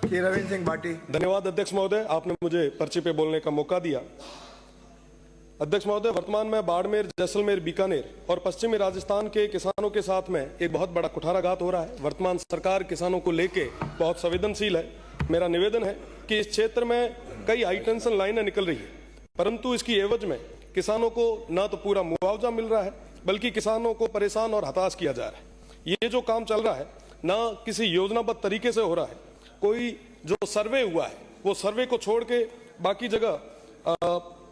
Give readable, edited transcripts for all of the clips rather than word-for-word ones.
श्री रविंद्र सिंह भाटी। धन्यवाद अध्यक्ष महोदय, आपने मुझे पर्ची पे बोलने का मौका दिया। अध्यक्ष महोदय, वर्तमान में बाड़मेर, जैसलमेर, बीकानेर और पश्चिमी राजस्थान के किसानों के साथ में एक बहुत बड़ा कुठाराघात हो रहा है। वर्तमान सरकार किसानों को लेके बहुत संवेदनशील है। मेरा निवेदन है कि इस क्षेत्र में कई हाई टेंशन लाइनें निकल रही है, परंतु इसकी एवज में किसानों को न तो पूरा मुआवजा मिल रहा है, बल्कि किसानों को परेशान और हताश किया जा रहा है। ये जो काम चल रहा है न किसी योजनाबद्ध तरीके से हो रहा है। कोई जो सर्वे हुआ है वो सर्वे को छोड़ के बाकी जगह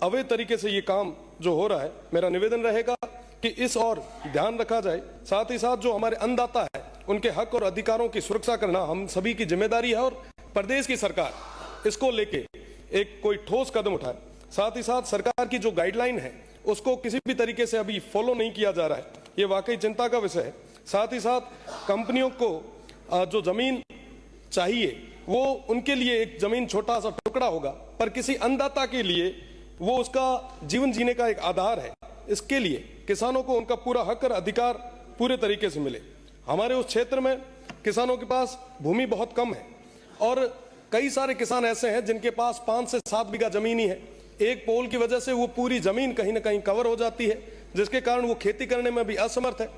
अवैध तरीके से ये काम जो हो रहा है। मेरा निवेदन रहेगा कि इस और ध्यान रखा जाए। साथ ही साथ जो हमारे अन्नदाता है उनके हक और अधिकारों की सुरक्षा करना हम सभी की जिम्मेदारी है और प्रदेश की सरकार इसको लेके एक कोई ठोस कदम उठाए। साथ ही साथ सरकार की जो गाइडलाइन है उसको किसी भी तरीके से अभी फॉलो नहीं किया जा रहा है, ये वाकई चिंता का विषय है। साथ ही साथ कंपनियों को जो जमीन चाहिए वो उनके लिए एक जमीन छोटा सा टुकड़ा होगा, पर किसी अन्नदाता के लिए वो उसका जीवन जीने का एक आधार है। इसके लिए किसानों को उनका पूरा हक और अधिकार पूरे तरीके से मिले। हमारे उस क्षेत्र में किसानों के पास भूमि बहुत कम है और कई सारे किसान ऐसे हैं जिनके पास 5 से 7 बीघा जमीन ही है। एक पोल की वजह से वो पूरी जमीन कहीं ना कहीं कवर हो जाती है, जिसके कारण वो खेती करने में भी असमर्थ है।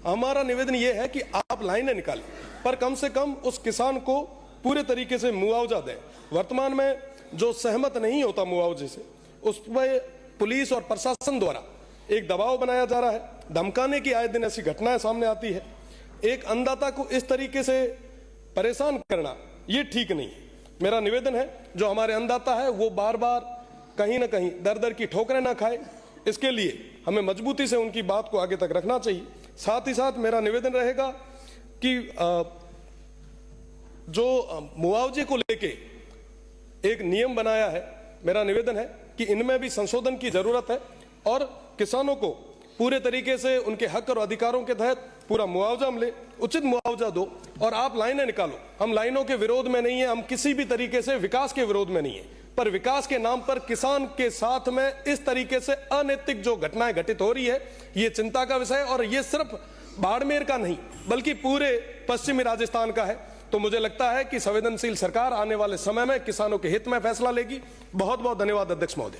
हमारा निवेदन ये है कि आप लाइनें निकालें, पर कम से कम उस किसान को पूरे तरीके से मुआवजा दें। वर्तमान में जो सहमत नहीं होता मुआवजे से, उस पर पुलिस और प्रशासन द्वारा एक दबाव बनाया जा रहा है, धमकाने की आए दिन ऐसी घटनाएं सामने आती है। एक अन्नदाता को इस तरीके से परेशान करना ये ठीक नहीं है। मेरा निवेदन है जो हमारे अन्नदाता है वो बार बार कहीं ना कहीं दर दर की ठोकरें ना खाए, इसके लिए हमें मजबूती से उनकी बात को आगे तक रखना चाहिए। साथ ही साथ मेरा निवेदन रहेगा कि जो मुआवजे को लेके एक नियम बनाया है, मेरा निवेदन है कि इनमें भी संशोधन की जरूरत है और किसानों को पूरे तरीके से उनके हक और अधिकारों के तहत पूरा मुआवजा मिले, उचित मुआवजा दो। और आप लाइनें निकालो, हम लाइनों के विरोध में नहीं है, हम किसी भी तरीके से विकास के विरोध में नहीं है, पर विकास के नाम पर किसान के साथ में इस तरीके से अनैतिक जो घटनाएं घटित हो रही है ये चिंता का विषय है। और ये सिर्फ बाड़मेर का नहीं बल्कि पूरे पश्चिमी राजस्थान का है। तो मुझे लगता है कि संवेदनशील सरकार आने वाले समय में किसानों के हित में फैसला लेगी। बहुत बहुत धन्यवाद अध्यक्ष महोदय।